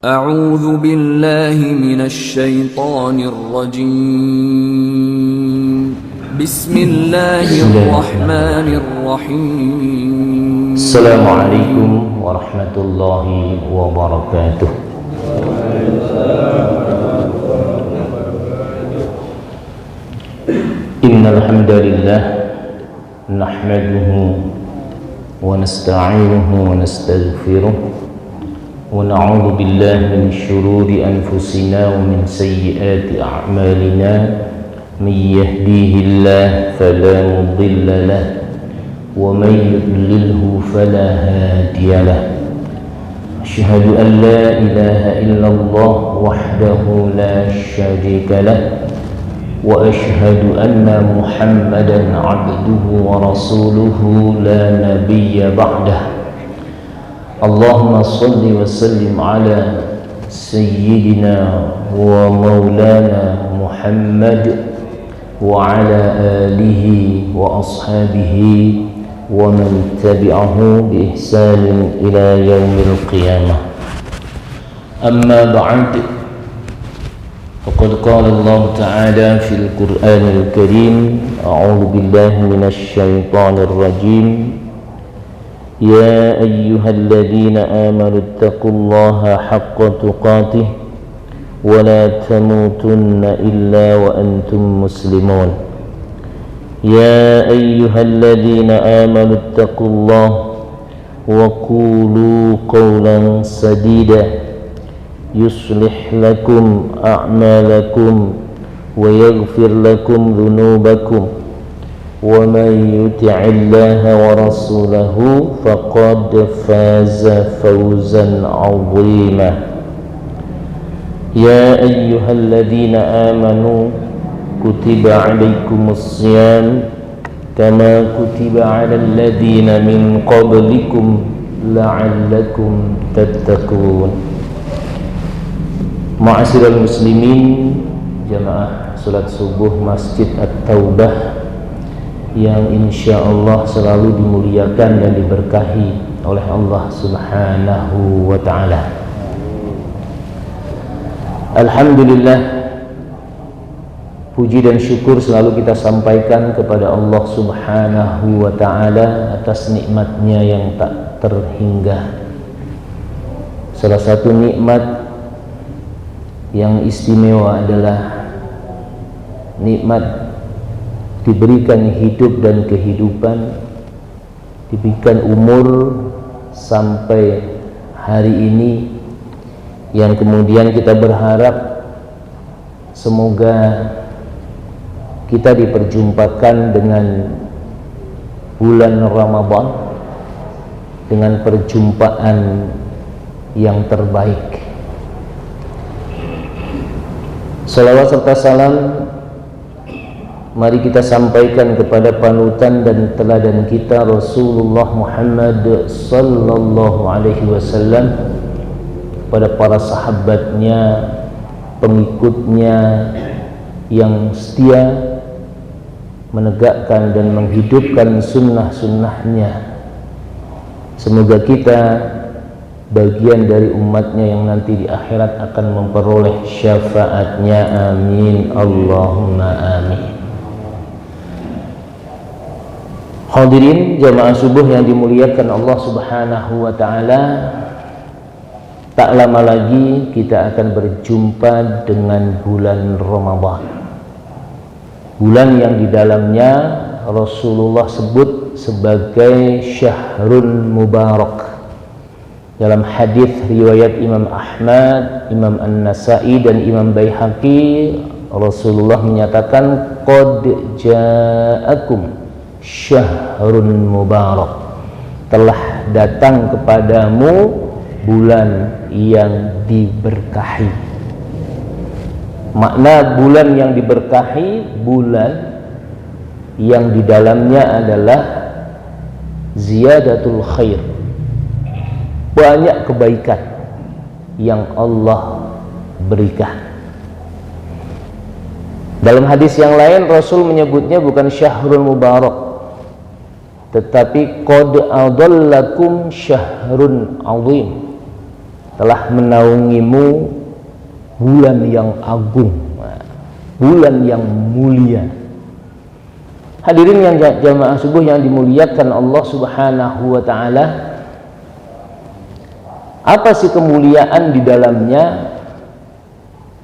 أعوذ بالله من الشيطان الرجيم بسم الله الرحمن الرحيم السلام عليكم ورحمة الله وبركاته. إن الحمد لله نحمده ونستعينه ونستغفره ونعوذ بالله من شرور أنفسنا ومن سيئات أعمالنا. من يهديه الله فلا مضل له ومن يضلله فلا هادي له. أشهد أن لا إله إلا الله وحده لا شريك له وأشهد أن محمدا عبده ورسوله لا نبي بعده. اللهم صل وسلم على سيدنا ومولانا محمد وعلى آله وأصحابه ومن تبعه بإحسان إلى يوم القيامة. أما بعد، فقد قال الله تعالى في القرآن الكريم: أعوذ بالله من الشيطان الرجيم. يا أيها الذين آمنوا اتقوا الله حق تقاته ولا تموتن إلا وأنتم مسلمون. يا أيها الذين آمنوا اتقوا الله وقولوا قولا سديدا يصلح لكم أعمالكم ويغفر لكم ذنوبكم ومن يطع الله ورسوله فقد فاز فوزا عظيما. يا أيها الذين آمنوا كتب عليكم الصيام كما كتب على الذين من قبلكم لعلكم تتقون. Ma'asyiral muslimin, jamaah salat subuh Masjid At-Taubah yang insyaallah selalu dimuliakan dan diberkahi oleh Allah Subhanahu wa ta'ala. Alhamdulillah, puji dan syukur selalu kita sampaikan kepada Allah Subhanahu wa ta'ala atas nikmatnya yang tak terhingga. Salah satu nikmat yang istimewa adalah nikmat diberikan hidup dan kehidupan, diberikan umur sampai hari ini, yang kemudian kita berharap semoga kita diperjumpakan dengan bulan Ramadan dengan perjumpaan yang terbaik. Salawat serta salam mari kita sampaikan kepada panutan dan teladan kita Rasulullah Muhammad sallallahu alaihi wasallam, kepada para sahabatnya, pengikutnya yang setia menegakkan dan menghidupkan sunnah-sunnahnya. Semoga kita bagian dari umatnya yang nanti di akhirat akan memperoleh syafaatnya. Amin, Allahumma amin. Hadirin jamaah subuh yang dimuliakan Allah Subhanahu wa ta'ala, tak lama lagi kita akan berjumpa dengan bulan Ramadan, bulan yang di dalamnya Rasulullah sebut sebagai syahrun mubarak. Dalam hadis riwayat Imam Ahmad, Imam An-Nasai dan Imam Baihaqi, Rasulullah menyatakan qad ja'akum syahrun mubarak, telah datang kepadamu bulan yang diberkahi. Makna bulan yang diberkahi, bulan yang di dalamnya adalah ziyadatul khair, banyak kebaikan yang Allah berikan. Dalam hadis yang lain Rasul menyebutnya bukan syahrul mubarak, tetapi qad adallakum syahrun azim, telah menaungimu bulan yang agung, bulan yang mulia. Hadirin yang jamaah subuh yang dimuliakan Allah Subhanahu wa taala, apa sih kemuliaan di dalamnya?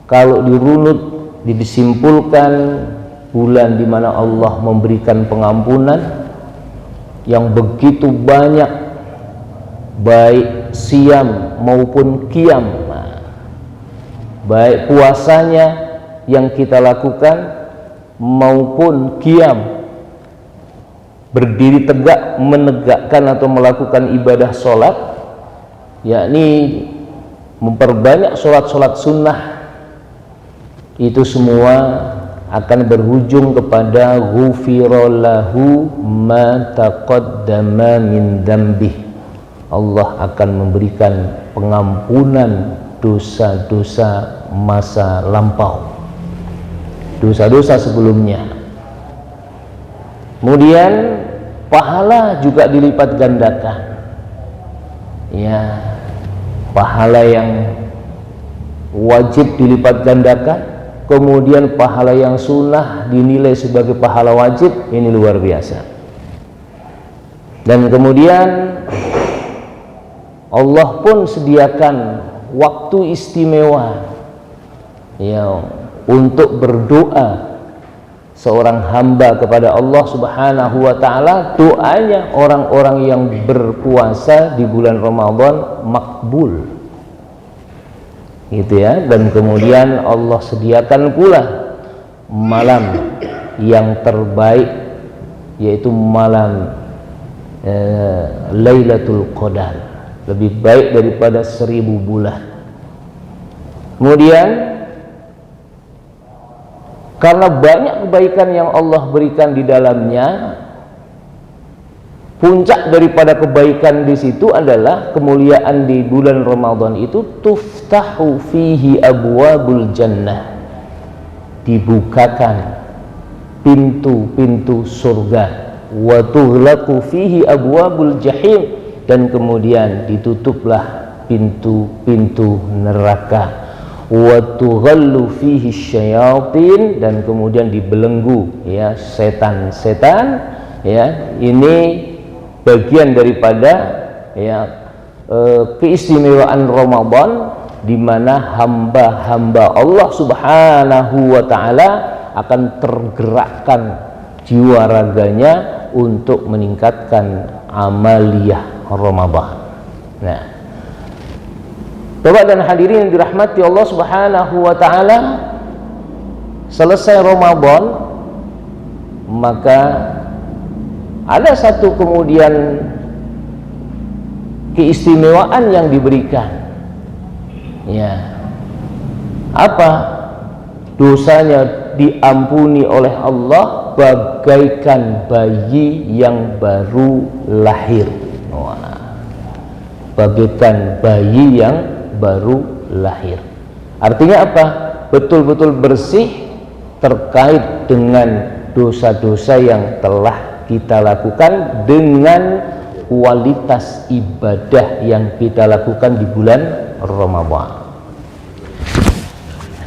Kalau dirunut, disimpulkan, bulan di mana Allah memberikan pengampunan yang begitu banyak, baik siam maupun qiyam, baik puasanya yang kita lakukan maupun qiyam, berdiri tegak menegakkan atau melakukan ibadah sholat, yakni memperbanyak sholat-sholat sunnah, itu semua akan berujung kepada ghufira lahu ma taqaddama min dzambih. Allah akan memberikan pengampunan dosa-dosa masa lampau, dosa-dosa sebelumnya. Kemudian pahala juga dilipat gandakan, ya, pahala yang wajib dilipat gandakan, kemudian pahala yang sunnah dinilai sebagai pahala wajib. Ini luar biasa. Dan kemudian Allah pun sediakan waktu istimewa, ya, untuk berdoa seorang hamba kepada Allah Subhanahu wa taala. Doanya orang-orang yang berpuasa di bulan Ramadan makbul, gitu ya. Dan kemudian Allah sediakan pula malam yang terbaik, yaitu malam Lailatul Qadar, lebih baik daripada 1000 bulan. Kemudian karena banyak kebaikan yang Allah berikan di dalamnya, puncak daripada kebaikan di situ adalah kemuliaan di bulan Ramadan itu, tuftahu fihi abwabul jannah, dibukakan pintu-pintu surga, wa tughlaqu fihi abwabul jahim, dan kemudian ditutuplah pintu-pintu neraka, wa tughallu fihi syayatin, dan kemudian dibelenggu, ya, setan-setan, ya. Ini bagian daripada, ya, keistimewaan Ramadan, di mana hamba-hamba Allah Subhanahu wa taala akan tergerakkan jiwa raganya untuk meningkatkan amaliyah Ramadan. Nah, Bapak dan hadirin yang dirahmati Allah Subhanahu wa taala, selesai Ramadan maka ada satu kemudian keistimewaan yang diberikan, ya. Apa? Dosanya diampuni oleh Allah bagaikan bayi yang baru lahir. Wah, bagaikan bayi yang baru lahir. Artinya apa? Betul-betul bersih terkait dengan dosa-dosa yang telah kita lakukan, dengan kualitas ibadah yang kita lakukan di bulan Ramadan.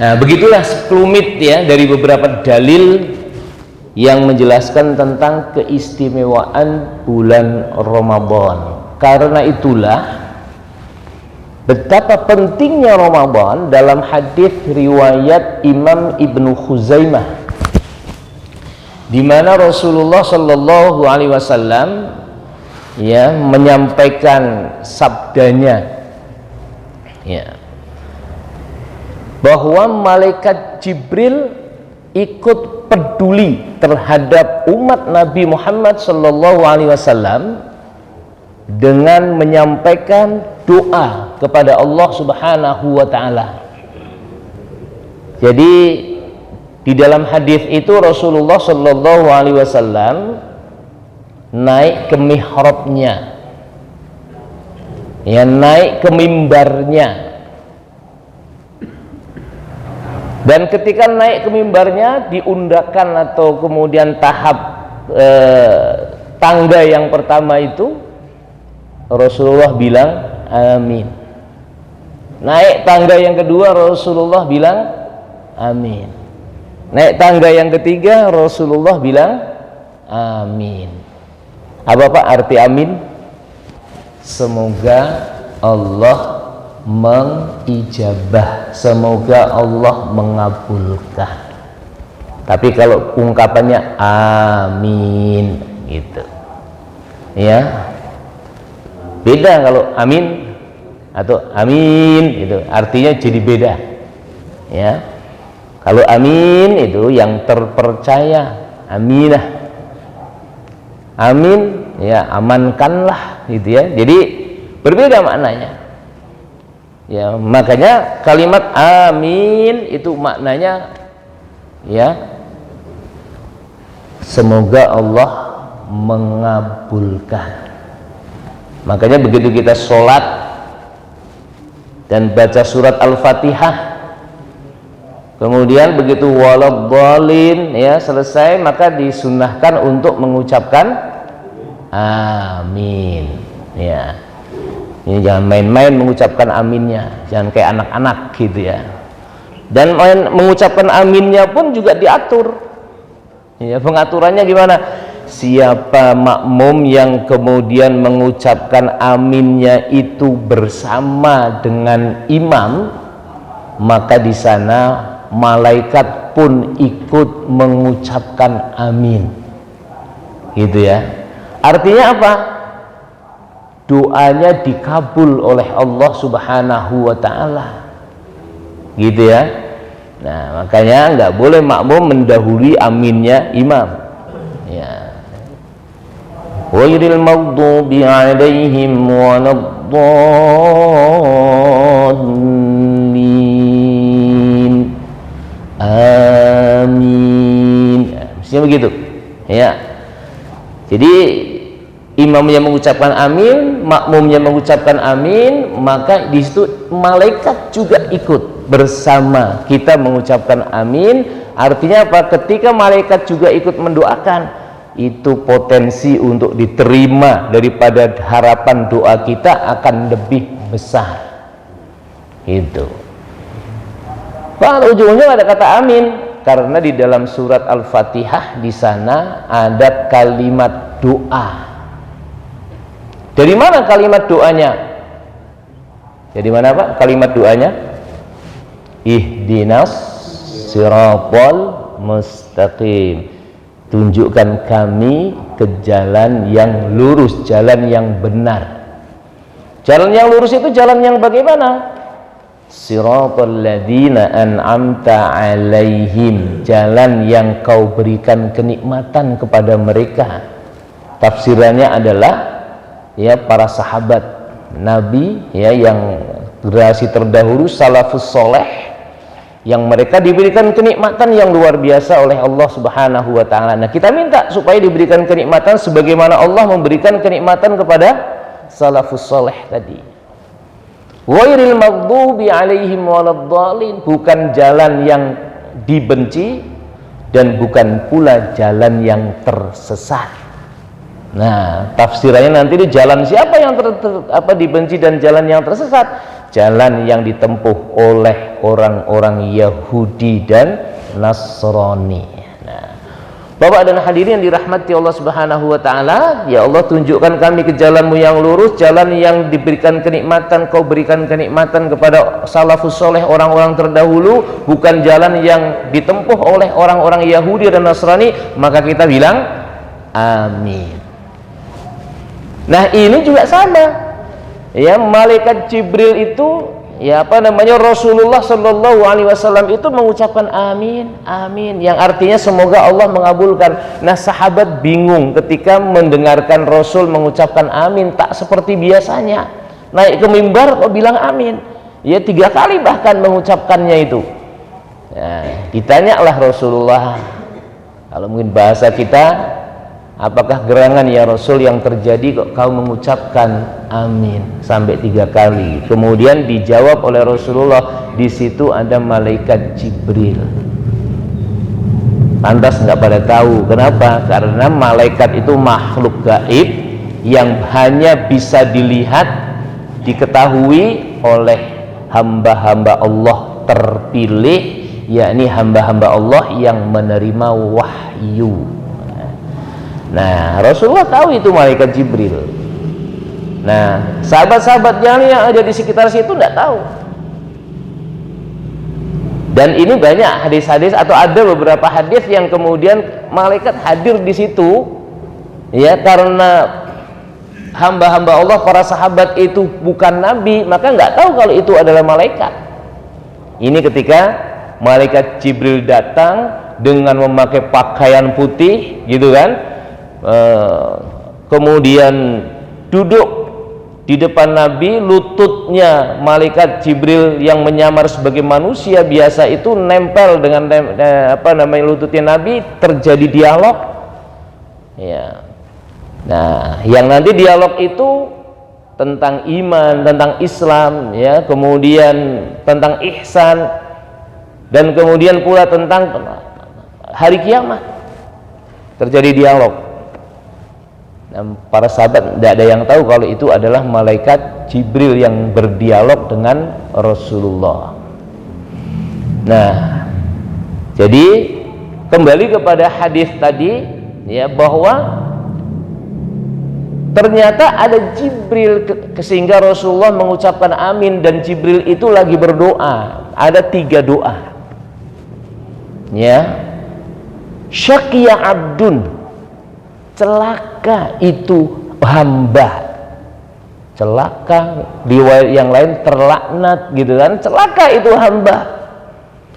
Nah, begitulah sekelumit, ya, dari beberapa dalil yang menjelaskan tentang keistimewaan bulan Ramadan. Karena itulah betapa pentingnya Ramadan dalam hadis riwayat Imam Ibnu Khuzaimah, di mana Rasulullah Shallallahu Alaihi Wasallam, ya, menyampaikan sabdanya, ya, bahwa malaikat Jibril ikut peduli terhadap umat Nabi Muhammad Shallallahu Alaihi Wasallam dengan menyampaikan doa kepada Allah Subhanahu wa taala. Jadi di dalam hadis itu Rasulullah Shallallahu Alaihi Wasallam naik ke mihrabnya, ya, naik ke mimbarnya, dan ketika naik ke mimbarnya diundangkan atau kemudian tahap tangga yang pertama itu Rasulullah bilang amin. Naik tangga yang kedua Rasulullah bilang amin. Naik tangga yang ketiga Rasulullah bilang amin. Apa Pak arti amin? Semoga Allah mengijabah, semoga Allah mengabulkan. Tapi kalau ungkapannya amin gitu ya, beda kalau amin atau amin itu artinya jadi beda ya. Kalau amin itu yang terpercaya, aminah, amin ya amankanlah gitu ya, jadi berbeda maknanya ya. Makanya kalimat amin itu maknanya ya semoga Allah mengabulkan. Makanya begitu kita sholat dan baca surat Al-Fatihah, kemudian begitu waladhdallin ya selesai, maka disunnahkan untuk mengucapkan amin ya. Ini jangan main-main mengucapkan aminnya, jangan kayak anak-anak gitu ya. Dan mengucapkan aminnya pun juga diatur ya. Pengaturannya gimana? Siapa makmum yang kemudian mengucapkan aminnya itu bersama dengan imam, maka di sana malaikat pun ikut mengucapkan amin gitu ya. Artinya apa? Doanya dikabul oleh Allah Subhanahu wa ta'ala gitu ya. Nah makanya nggak boleh makmum mendahului aminnya imam ya. Ghairil maghdubi 'alaihim waladdallin, amin, mestinya begitu ya. Jadi imamnya mengucapkan amin, makmumnya mengucapkan amin, maka di situ malaikat juga ikut bersama kita mengucapkan amin. Artinya apa? Ketika malaikat juga ikut mendoakan, itu potensi untuk diterima daripada harapan doa kita akan lebih besar gitu. Kalau ujungnya ada kata amin, karena di dalam surat Al-Fatihah di sana ada kalimat doa. Dari mana kalimat doanya? Dari mana Pak kalimat doanya? Ihdinas siratal mustaqim, tunjukkan kami ke jalan yang lurus, jalan yang benar. Jalan yang lurus itu jalan yang bagaimana? Siratal ladzina an'amta alaihim, jalan yang kau berikan kenikmatan kepada mereka. Tafsirannya adalah ya para sahabat Nabi ya, yang generasi terdahulu salafus soleh, yang mereka diberikan kenikmatan yang luar biasa oleh Allah Subhanahu wa ta'ala. Nah kita minta supaya diberikan kenikmatan sebagaimana Allah memberikan kenikmatan kepada salafus soleh tadi. Ghairil maghdubi 'alaihim waladdallin, bukan jalan yang dibenci dan bukan pula jalan yang tersesat. Nah tafsirannya nanti di jalan siapa yang dibenci dan jalan yang tersesat? Jalan yang ditempuh oleh orang-orang Yahudi dan Nasrani. Nah, Bapak dan hadirin yang dirahmati Allah Subhanahu wa ta'ala, ya Allah tunjukkan kami ke jalanmu yang lurus, jalan yang diberikan kenikmatan, kau berikan kenikmatan kepada salafus soleh, orang-orang terdahulu, bukan jalan yang ditempuh oleh orang-orang Yahudi dan Nasrani. Maka kita bilang amin. Nah ini juga sama ya, malaikat Jibril itu ya Rasulullah Shallallahu Alaihi Wasallam itu mengucapkan amin, amin, yang artinya semoga Allah mengabulkan. Nah sahabat bingung ketika mendengarkan Rasul mengucapkan amin, tak seperti biasanya naik ke mimbar kok bilang amin ya, 3 kali bahkan mengucapkannya itu. Nah, ditanyalah Rasulullah, kalau mungkin bahasa kita, apakah gerangan ya Rasul yang terjadi kok kau mengucapkan amin sampai 3 kali? Kemudian dijawab oleh Rasulullah, di situ ada malaikat Jibril. Lantas nggak pada tahu kenapa? Karena malaikat itu makhluk gaib yang hanya bisa dilihat, diketahui oleh hamba-hamba Allah terpilih, yakni hamba-hamba Allah yang menerima wahyu. Nah, Rasulullah tahu itu malaikat Jibril. Nah, sahabat-sahabatnya yang ada di sekitar situ tidak tahu. Dan ini banyak hadis-hadis, atau ada beberapa hadis yang kemudian malaikat hadir di situ, ya, karena hamba-hamba Allah, para sahabat itu bukan nabi, maka nggak tahu kalau itu adalah malaikat. Ini ketika malaikat Jibril datang dengan memakai pakaian putih, gitu kan, kemudian duduk di depan Nabi, lututnya malaikat Jibril yang menyamar sebagai manusia biasa itu nempel dengan lututnya Nabi, terjadi dialog, ya. Nah, yang nanti dialog itu tentang iman, tentang Islam, ya, kemudian tentang ihsan, dan kemudian pula tentang hari kiamat. Terjadi dialog. Nah, para sahabat tidak ada yang tahu kalau itu adalah malaikat Jibril yang berdialog dengan Rasulullah. Nah, jadi kembali kepada hadis tadi, ya, bahwa ternyata ada Jibril, sehingga Rasulullah mengucapkan amin, dan Jibril itu lagi berdoa. Ada 3 doa, ya. Syaqiya abdun, celaka itu hamba. Celaka, di yang lain terlaknat, gitu kan. Celaka itu hamba.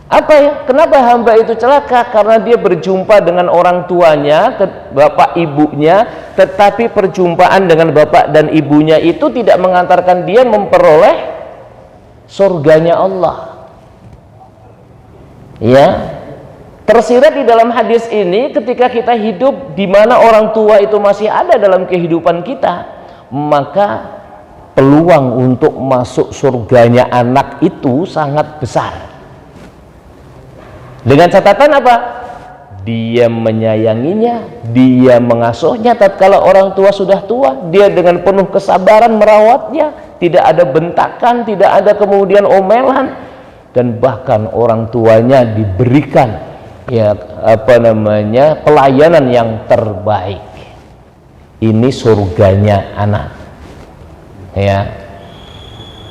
Apa ya? Kenapa hamba itu celaka? Karena dia berjumpa dengan orang tuanya, bapak ibunya, tetapi perjumpaan dengan bapak dan ibunya itu tidak mengantarkan dia memperoleh surganya Allah. Ya. Tersirat di dalam hadis ini, ketika kita hidup di mana orang tua itu masih ada dalam kehidupan kita, maka peluang untuk masuk surganya anak itu sangat besar. Dengan catatan apa? Dia menyayanginya, dia mengasuhnya tatkala orang tua sudah tua, dia dengan penuh kesabaran merawatnya, tidak ada bentakan, tidak ada kemudian omelan, dan bahkan orang tuanya diberikan, ya, pelayanan yang terbaik. Ini surganya anak, ya.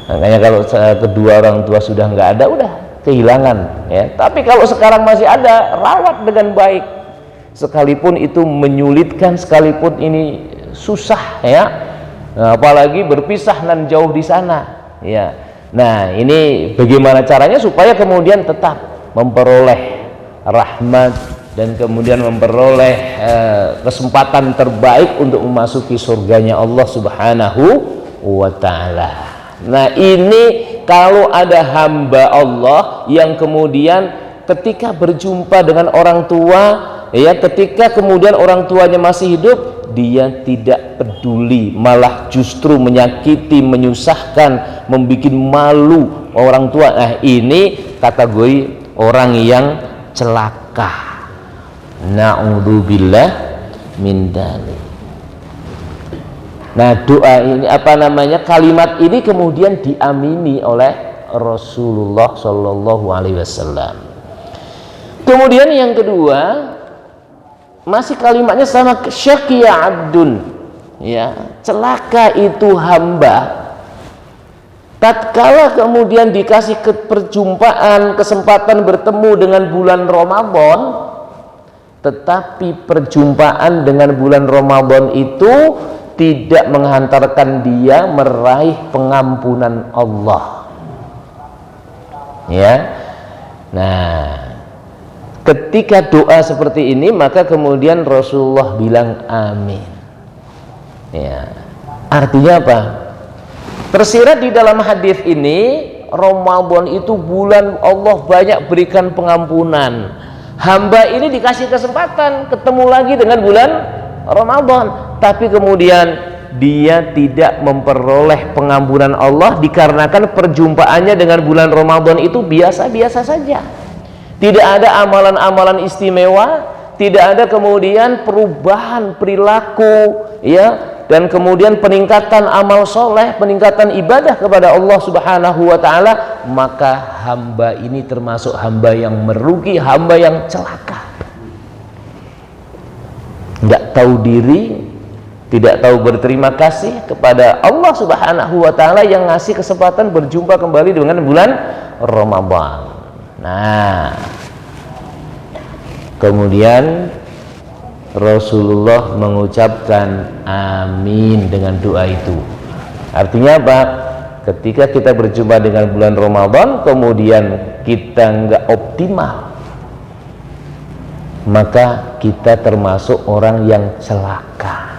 Makanya kalau kedua orang tua sudah nggak ada, udah kehilangan, ya. Tapi kalau sekarang masih ada, rawat dengan baik, sekalipun itu menyulitkan, sekalipun ini susah, ya. Nah, apalagi berpisah dan jauh di sana, ya. Nah, ini bagaimana caranya supaya kemudian tetap memperoleh rahmat dan kemudian memperoleh kesempatan terbaik untuk memasuki surganya Allah Subhanahu wa ta'ala. Nah, ini kalau ada hamba Allah yang kemudian ketika berjumpa dengan orang tua, ya, ketika kemudian orang tuanya masih hidup, dia tidak peduli, malah justru menyakiti, menyusahkan, membuat malu orang tua. Nah, ini kategori orang yang celaka. Na'udzubillah min dzalik. Nah, doa ini kalimat ini kemudian diamini oleh Rasulullah Shallallahu Alaihi Wasallam. Kemudian yang kedua, masih kalimatnya sama, syaqiya abdun, ya, celaka itu hamba. Tatkala kemudian dikasih perjumpaan, kesempatan bertemu dengan bulan Ramadan, tetapi perjumpaan dengan bulan Ramadan itu tidak menghantarkan dia meraih pengampunan Allah, ya. Nah, ketika doa seperti ini, maka kemudian Rasulullah bilang amin, ya. Artinya apa? Tersirat di dalam hadis ini, Ramadan itu bulan Allah banyak berikan pengampunan. Hamba ini dikasih kesempatan ketemu lagi dengan bulan Ramadan, tapi kemudian dia tidak memperoleh pengampunan Allah dikarenakan perjumpaannya dengan bulan Ramadan itu biasa-biasa saja. Tidak ada amalan-amalan istimewa, tidak ada kemudian perubahan perilaku, ya, dan kemudian peningkatan amal soleh, peningkatan ibadah kepada Allah Subhanahu wa ta'ala, maka hamba ini termasuk hamba yang merugi, hamba yang celaka. Nggak tahu diri, tidak tahu berterima kasih kepada Allah Subhanahu wa ta'ala yang ngasih kesempatan berjumpa kembali dengan bulan Ramadan. Nah, kemudian Rasulullah mengucapkan amin dengan doa itu. Artinya apa? Ketika kita berjumpa dengan bulan Ramadan kemudian kita nggak optimal, maka kita termasuk orang yang celaka.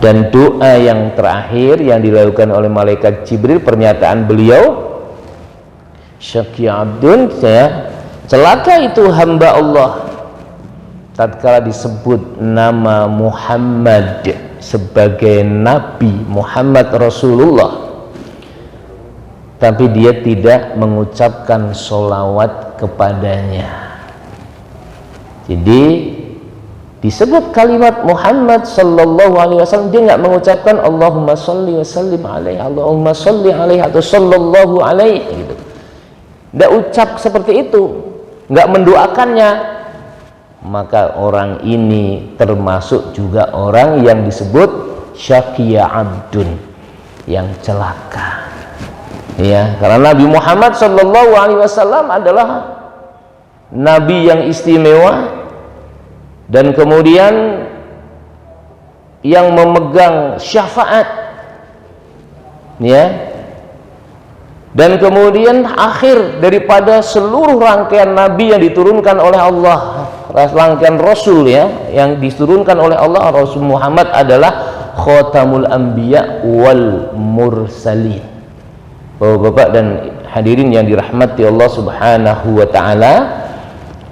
Dan doa yang terakhir yang dilakukan oleh malaikat Jibril, pernyataan beliau, syaqi abdun, celaka itu hamba Allah tatkala disebut nama Muhammad sebagai Nabi Muhammad Rasulullah, tapi dia tidak mengucapkan sholawat kepadanya. Jadi disebut kalimat Muhammad sallallahu alaihi wasallam, dia nggak mengucapkan Allahumma sholli wa sallim alaihi, Allahumma sholli alaihi atau sallallahu alaihi gitu. Nggak ucap seperti itu, nggak mendoakannya, maka orang ini termasuk juga orang yang disebut syaqiya abdun, yang celaka. Ya, karena Nabi Muhammad sallallahu alaihi wasallam adalah nabi yang istimewa dan kemudian yang memegang syafaat, ya, dan kemudian akhir daripada seluruh rangkaian nabi yang diturunkan oleh Allah, rangkaian rasul ya yang diturunkan oleh Allah, Rasul Muhammad adalah khatamul anbiya wal mursalin. Bapak-bapak dan hadirin yang dirahmati Allah Subhanahu wa taala,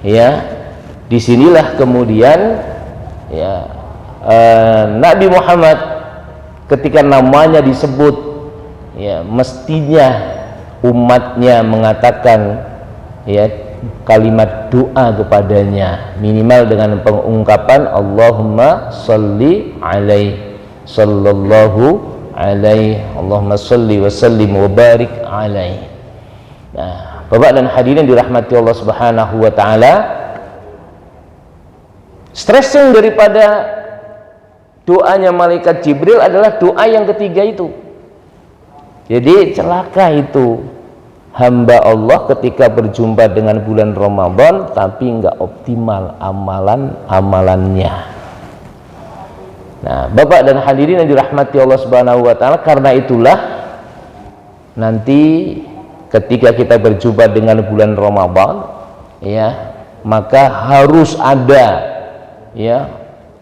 ya, disinilah kemudian ya Nabi Muhammad ketika namanya disebut, ya, mestinya umatnya mengatakan, ya, kalimat doa kepadanya minimal dengan pengungkapan Allahumma sholli alaihi, sallallahu alaihi, Allahumma sholli wa sallim wa barik alaihi. Nah, Bapak dan hadirin dirahmati Allah Subhanahu wa taala, stressing daripada doanya malaikat Jibril adalah doa yang ketiga itu. Jadi celaka itu hamba Allah ketika berjumpa dengan bulan Ramadan tapi nggak optimal amalannya. Nah, Bapak dan hadirin yang dirahmati Allah Subhanahu wa taala, karena itulah nanti ketika kita berjumpa dengan bulan Ramadan, ya, maka harus ada, ya,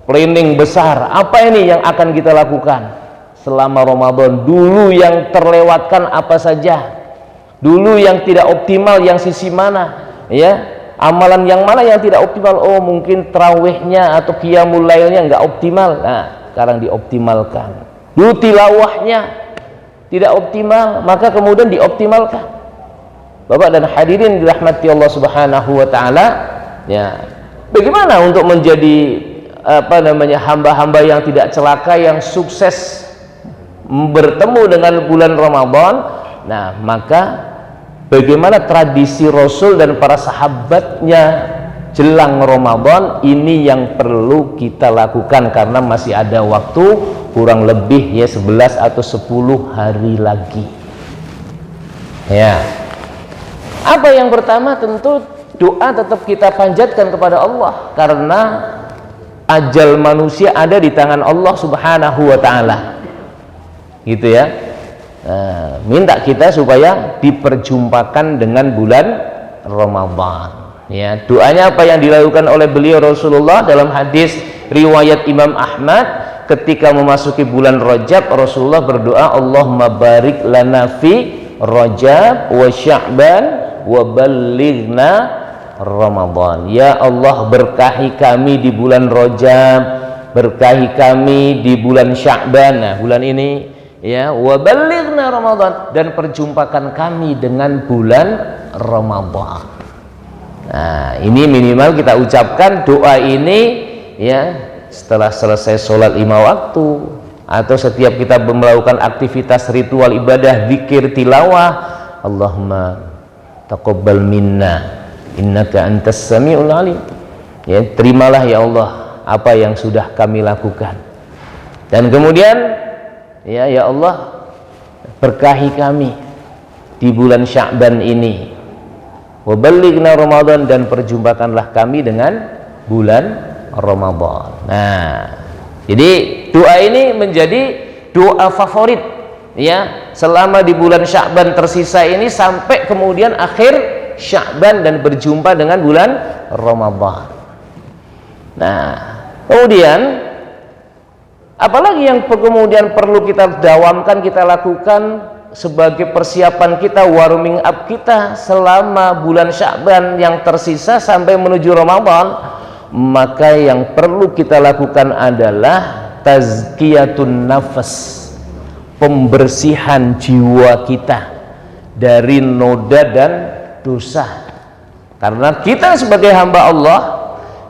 planning besar. Apa ini yang akan kita lakukan selama Ramadan? Dulu yang terlewatkan apa saja? Dulu yang tidak optimal yang sisi mana, ya, amalan yang mana yang tidak optimal? Oh, mungkin tarawihnya atau qiyamul lailnya nggak optimal. Nah, sekarang dioptimalkan. Dulu tilawahnya tidak optimal, maka kemudian dioptimalkan. Bapak dan hadirin dirahmati Allah Subhanahu wa taala, ya, bagaimana untuk menjadi hamba-hamba yang tidak celaka, yang sukses bertemu dengan bulan Ramadan? Nah, maka bagaimana tradisi Rasul dan para sahabatnya jelang Ramadan ini yang perlu kita lakukan, karena masih ada waktu kurang lebih, ya, 11 atau 10 hari lagi. Ya, apa yang pertama, tentu doa tetap kita panjatkan kepada Allah, karena ajal manusia ada di tangan Allah Subhanahu wa taala, gitu ya. Minta kita supaya diperjumpakan dengan bulan Ramadan. Ya, doanya apa yang dilakukan oleh beliau Rasulullah dalam hadis riwayat Imam Ahmad, ketika memasuki bulan Rajab Rasulullah berdoa, Allahumma barik lana fi Rajab wa Sya'ban wa ballighna Ramadan. Ya Allah, berkahi kami di bulan Rajab, berkahi kami di bulan Sya'ban, nah bulan ini, ya, wa ballighna Ramadan, dan perjumpakan kami dengan bulan Ramadan. Nah, ini minimal kita ucapkan doa ini, ya, setelah selesai sholat 5 waktu, atau setiap kita melakukan aktivitas ritual ibadah, zikir, tilawah, Allahumma taqabbal minna innaka antas samiul alim. Ya, terimalah ya Allah apa yang sudah kami lakukan. Dan kemudian ya Allah, berkahi kami di bulan Sya'ban ini. Wa ballighna Ramadan, dan perjumpakanlah kami dengan bulan Ramadan. Nah, jadi doa ini menjadi doa favorit ya selama di bulan Sya'ban tersisa ini sampai kemudian akhir Sya'ban dan berjumpa dengan bulan Ramadan. Nah, kemudian apalagi yang kemudian perlu kita dawamkan, kita lakukan sebagai persiapan kita, warming up kita selama bulan Sya'ban yang tersisa sampai menuju Ramadan. Maka yang perlu kita lakukan adalah tazkiyatun nafas, pembersihan jiwa kita dari noda dan dosa. Karena kita sebagai hamba Allah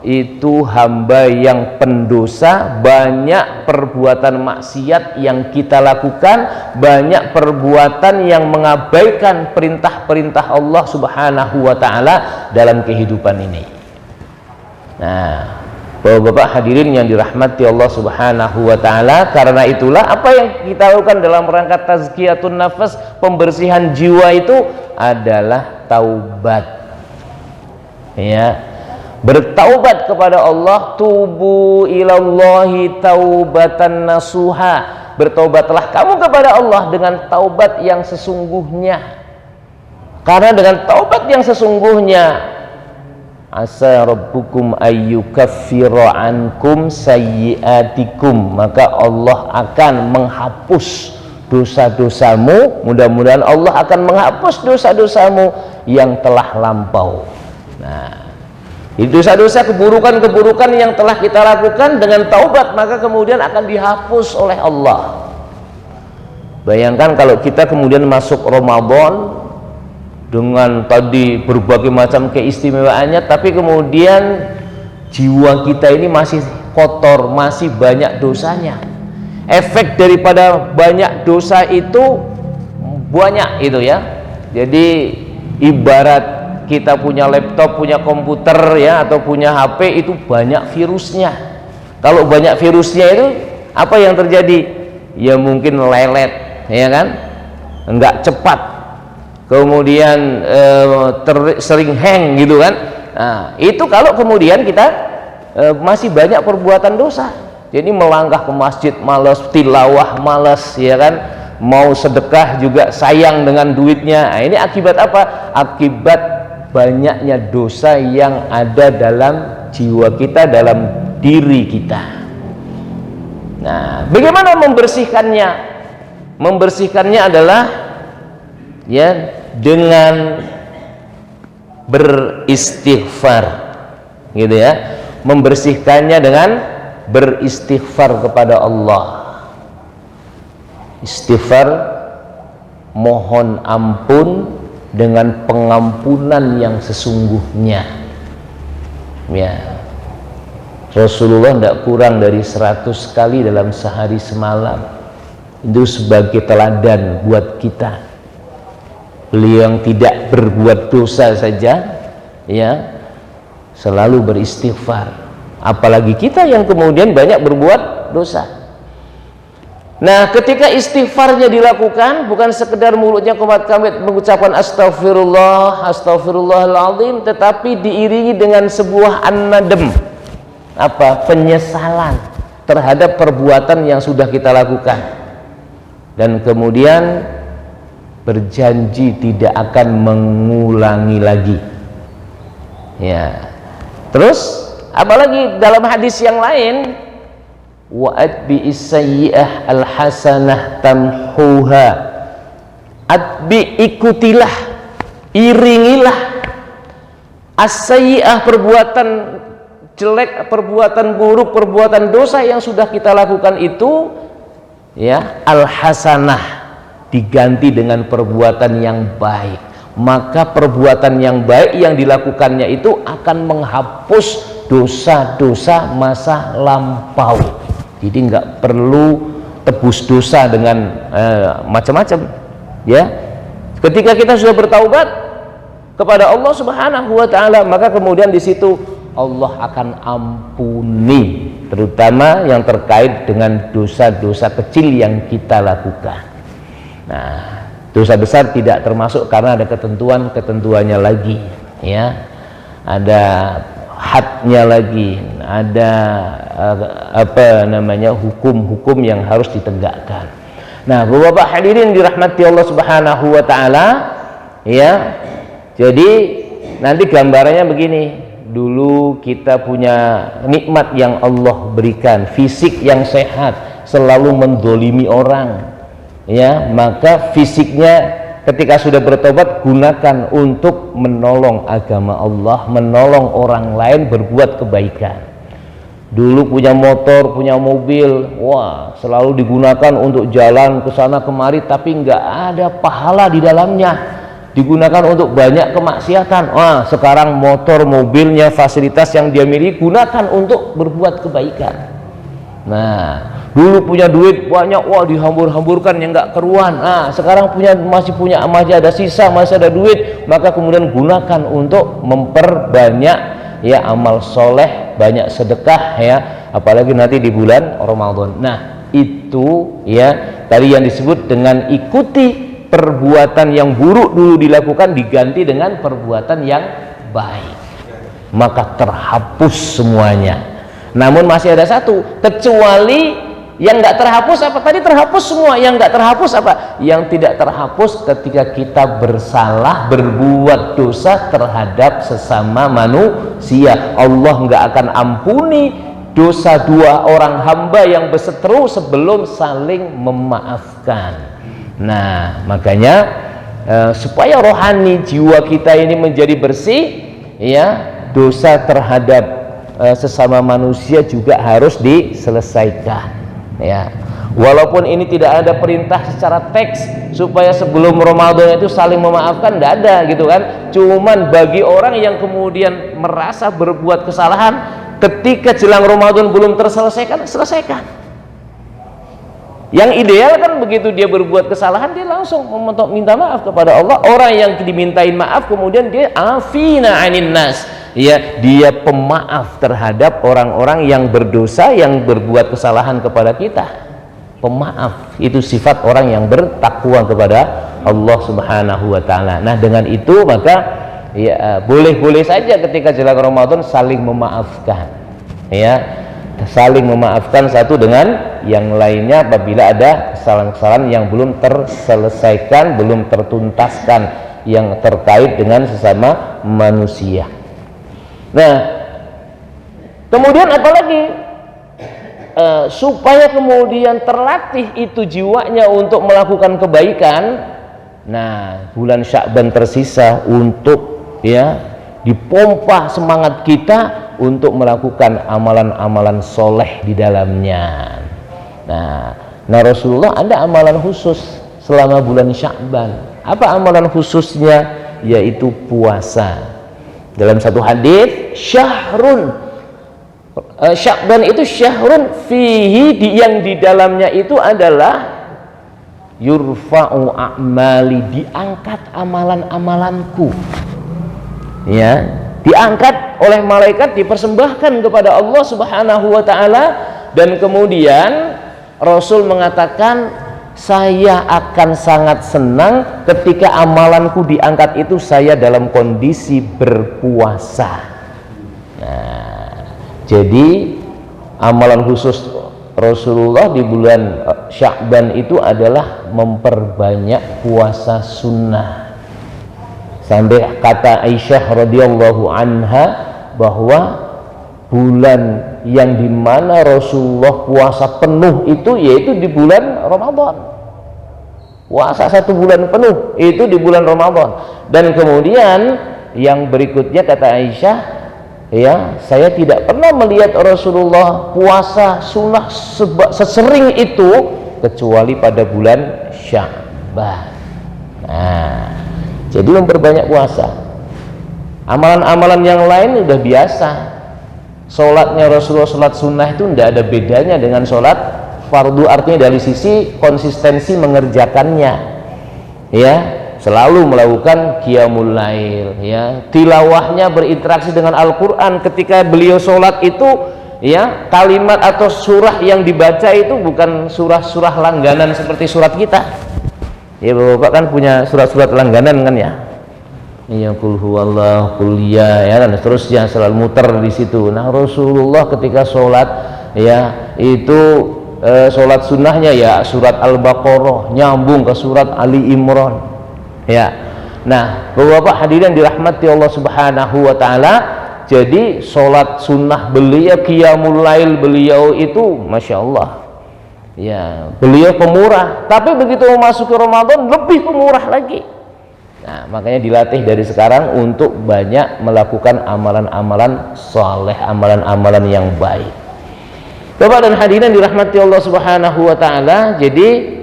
itu hamba yang pendosa, banyak perbuatan maksiat yang kita lakukan, banyak perbuatan yang mengabaikan perintah-perintah Allah Subhanahu wa ta'ala dalam kehidupan ini. Nah, Bapak-bapak hadirin yang dirahmati Allah Subhanahu wa ta'ala, karena itulah apa yang kita lakukan dalam rangka tazkiyatun nafas, pembersihan jiwa, itu adalah taubat ya. Bertaubat kepada Allah, tubu ilallahi taubatan nasuha, bertaubatlah kamu kepada Allah dengan taubat yang sesungguhnya. Karena dengan taubat yang sesungguhnya, asa rabbukum ayyukaffira ankum sayyiatikum, maka Allah akan menghapus dosa-dosamu. Mudah-mudahan Allah akan menghapus dosa-dosamu yang telah lampau. Nah, dosa-dosa, keburukan-keburukan yang telah kita lakukan dengan taubat, maka kemudian akan dihapus oleh Allah. Bayangkan kalau kita kemudian masuk Ramadan dengan tadi berbagai macam keistimewaannya, tapi kemudian jiwa kita ini masih kotor, masih banyak dosanya. Efek daripada banyak dosa itu banyak itu ya. Jadi ibarat kita punya laptop, punya komputer ya, atau punya HP, itu banyak virusnya. Kalau banyak virusnya itu apa yang terjadi? Ya mungkin lelet, ya kan? Enggak cepat. Kemudian sering hang gitu kan. Nah, itu kalau kemudian kita masih banyak perbuatan dosa. Jadi melangkah ke masjid malas, tilawah malas, ya kan? Mau sedekah juga sayang dengan duitnya. Nah, ini akibat apa? Akibat banyaknya dosa yang ada dalam jiwa kita, dalam diri kita. Nah, bagaimana membersihkannya? Membersihkannya adalah ya dengan beristighfar, gitu ya. Membersihkannya dengan beristighfar kepada Allah. Istighfar, mohon ampun dengan pengampunan yang sesungguhnya ya. Rasulullah tidak kurang dari 100 kali dalam sehari semalam. Itu sebagai teladan buat kita. Beliau yang tidak berbuat dosa saja ya, selalu beristighfar, apalagi kita yang kemudian banyak berbuat dosa. Nah, ketika istighfarnya dilakukan, bukan sekedar mulutnya komat kamit mengucapkan astagfirullah, astagfirullahaladzim, tetapi diiringi dengan sebuah an-nadam, apa? Penyesalan terhadap perbuatan yang sudah kita lakukan, dan kemudian berjanji tidak akan mengulangi lagi ya. Terus apalagi dalam hadis yang lain, wa atbi'is sayyi'ah al-hasanah tamhuha, atbi, ikutilah, iringilah, as-sayyi'ah, perbuatan jelek, perbuatan buruk, perbuatan dosa yang sudah kita lakukan itu ya, al-hasanah, diganti dengan perbuatan yang baik. Maka perbuatan yang baik yang dilakukannya itu akan menghapus dosa-dosa masa lampau. Jadi nggak perlu tebus dosa dengan macam-macam, ya. Ketika kita sudah bertaubat kepada Allah Subhanahu wa taala, maka kemudian di situ Allah akan ampuni, terutama yang terkait dengan dosa-dosa kecil yang kita lakukan. Nah, dosa besar tidak termasuk karena ada ketentuannya lagi, ya. Ada hadnya lagi, ada hukum-hukum yang harus ditegakkan. Nah, Bapak hadirin dirahmati Allah Subhanahu wa taala, ya. Jadi nanti gambarannya begini. Dulu kita punya nikmat yang Allah berikan, fisik yang sehat, selalu mendolimi orang, ya. Maka fisiknya ketika sudah bertobat, gunakan untuk menolong agama Allah, menolong orang lain, berbuat kebaikan. Dulu punya motor, punya mobil, wah, selalu digunakan untuk jalan ke sana kemari, tapi nggak ada pahala di dalamnya. Digunakan untuk banyak kemaksiatan. Wah, sekarang motor, mobilnya, fasilitas yang dia miliki gunakan untuk berbuat kebaikan. Nah, dulu punya duit banyak, wah, dihambur-hamburkan yang nggak keruan. Nah, sekarang masih ada sisa, masih ada duit, maka kemudian gunakan untuk memperbanyak, ya, amal soleh, banyak sedekah, ya, apalagi nanti di bulan Ramadan. Nah, itu, ya, tadi yang disebut dengan ikuti perbuatan yang buruk dulu dilakukan diganti dengan perbuatan yang baik, maka terhapus semuanya. Namun masih ada satu, kecuali yang nggak terhapus apa tadi? Terhapus semua. Yang nggak terhapus apa? Yang tidak terhapus ketika kita bersalah, berbuat dosa terhadap sesama manusia. Allah nggak akan ampuni dosa dua orang hamba yang berseteru sebelum saling memaafkan. Nah, makanya supaya rohani jiwa kita ini menjadi bersih, ya, dosa terhadap sesama manusia juga harus diselesaikan, ya. Walaupun ini tidak ada perintah secara teks supaya sebelum Ramadan itu saling memaafkan, tidak ada gitu kan. Cuman bagi orang yang kemudian merasa berbuat kesalahan ketika jelang Ramadan belum terselesaikan, selesaikan. Yang ideal kan begitu dia berbuat kesalahan, dia langsung minta maaf kepada Allah. Orang yang dimintain maaf kemudian dia afina anin nas, ya, dia pemaaf terhadap orang-orang yang berdosa, yang berbuat kesalahan kepada kita. Pemaaf itu sifat orang yang bertakwa kepada Allah Subhanahu wa taala. Nah, dengan itu maka, ya, boleh-boleh saja ketika jelang Ramadan saling memaafkan, ya, saling memaafkan satu dengan yang lainnya apabila ada kesalahan-kesalahan yang belum terselesaikan, belum tertuntaskan, yang terkait dengan sesama manusia. Nah, kemudian apalagi supaya kemudian terlatih itu jiwanya untuk melakukan kebaikan. Nah, bulan Sya'ban tersisa untuk, ya, dipompa semangat kita untuk melakukan amalan-amalan soleh di dalamnya. Nah, Rasulullah ada amalan khusus selama bulan Sya'ban. Apa amalan khususnya? Yaitu puasa. Dalam satu hadis, Sya'ban itu syahrun fihi, yang di dalamnya itu adalah yurfa'u a'mali, diangkat amalan-amalanku, ya, diangkat oleh malaikat, dipersembahkan kepada Allah Subhanahu wa taala. Dan kemudian Rasul mengatakan, saya akan sangat senang ketika amalanku diangkat itu saya dalam kondisi berpuasa. Nah, jadi amalan khusus Rasulullah di bulan Sya'ban itu adalah memperbanyak puasa sunnah. Sampai kata Aisyah radhiyallahu anha bahwa bulan yang dimana Rasulullah puasa penuh itu yaitu di bulan Ramadan. Puasa 1 bulan penuh itu di bulan Ramadan. Dan kemudian yang berikutnya kata Aisyah, ya, saya tidak pernah melihat Rasulullah puasa sunnah sesering itu kecuali pada bulan Sya'ban. Nah, jadi memperbanyak puasa. Amalan-amalan yang lain udah biasa. Sholatnya Rasulullah, sholat sunnah itu tidak ada bedanya dengan sholat fardu, artinya dari sisi konsistensi mengerjakannya, ya, selalu melakukan qiyamul lail, ya, tilawahnya berinteraksi dengan Al-Quran. Ketika beliau sholat itu, ya, kalimat atau surah yang dibaca itu bukan surah-surah langganan seperti surat kita. Ya, Bapak kan punya surat-surat langganan kan, ya, ya, qul huwallahu, qul ya, dan seterusnya, selalu muter di situ. Nah, Rasulullah ketika sholat, ya, itu sholat sunnahnya ya surat Al-Baqarah nyambung ke surat Ali Imran, ya. Nah, Bapak hadirin dirahmati Allah Subhanahu wa taala, jadi sholat sunnah beliau, qiyamul lail beliau itu Masya Allah, ya, beliau pemurah. Tapi begitu memasuki Ramadan lebih pemurah lagi. Nah, makanya dilatih dari sekarang untuk banyak melakukan amalan-amalan saleh, amalan-amalan yang baik. Bapak dan hadirin dirahmati Allah Subhanahu wa taala, jadi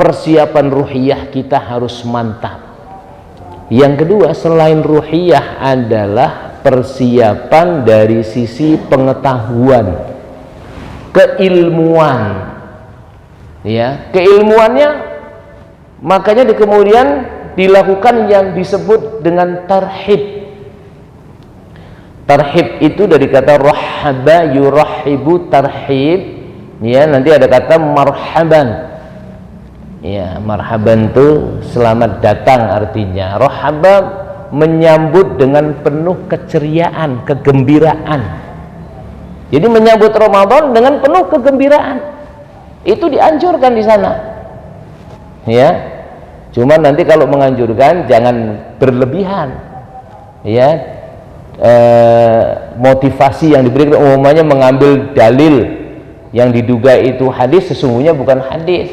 persiapan ruhiyah kita harus mantap. Yang kedua, selain ruhiyah adalah persiapan dari sisi pengetahuan, keilmuan. Ya, keilmuannya makanya kemudian dilakukan yang disebut dengan tarhib. Tarhib itu dari kata rahaba yurahibu, tarhib, ya, nanti ada kata marhaban, ya, marhaban itu selamat datang artinya. Rahaba menyambut dengan penuh keceriaan, kegembiraan. Jadi menyambut Ramadan dengan penuh kegembiraan itu dianjurkan di sana, ya. Cuma nanti kalau menganjurkan jangan berlebihan, ya. Motivasi yang diberikan umumnya mengambil dalil yang diduga itu hadis, sesungguhnya bukan hadis.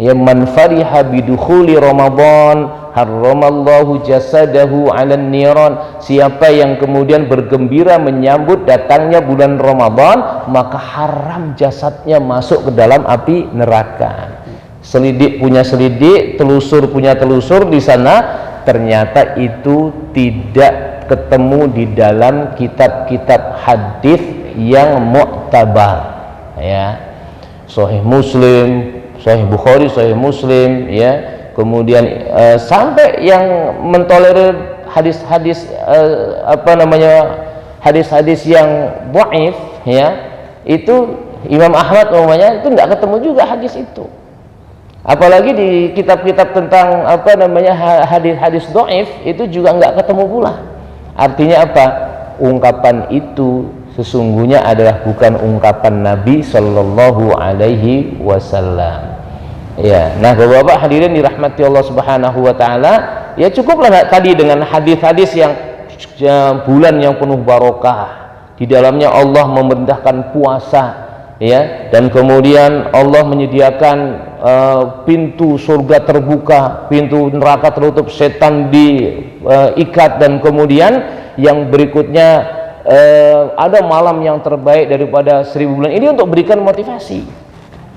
Ya, man fariha bidukhuli Ramadan harramallahu jasadahu 'alan niran. Siapa yang kemudian bergembira menyambut datangnya bulan Ramadan, maka haram jasadnya masuk ke dalam api neraka. Selidik punya selidik, telusur punya telusur di sana, ternyata itu tidak ketemu di dalam kitab-kitab hadis yang mu'tabar, ya, Sahih Muslim, Sahih Bukhari, Sahih Muslim, ya, kemudian sampai yang mentolerir hadis-hadis hadis-hadis yang dhaif, ya, itu Imam Ahmad umumnya itu tidak ketemu juga hadis itu. Apalagi di kitab-kitab tentang hadis-hadis dhaif itu juga nggak ketemu pula. Artinya apa? Ungkapan itu sesungguhnya adalah bukan ungkapan Nabi Shallallahu Alaihi Wasallam. Ya, nah Bapak hadirin dirahmati Allah Subhanahu Wa Taala, ya cukuplah tadi dengan hadis-hadis yang bulan yang penuh barokah, di dalamnya Allah memerintahkan puasa, ya, dan kemudian Allah menyediakan pintu surga terbuka, pintu neraka tertutup, setan diikat, dan kemudian yang berikutnya ada malam yang terbaik daripada 1000 bulan. Ini untuk berikan motivasi,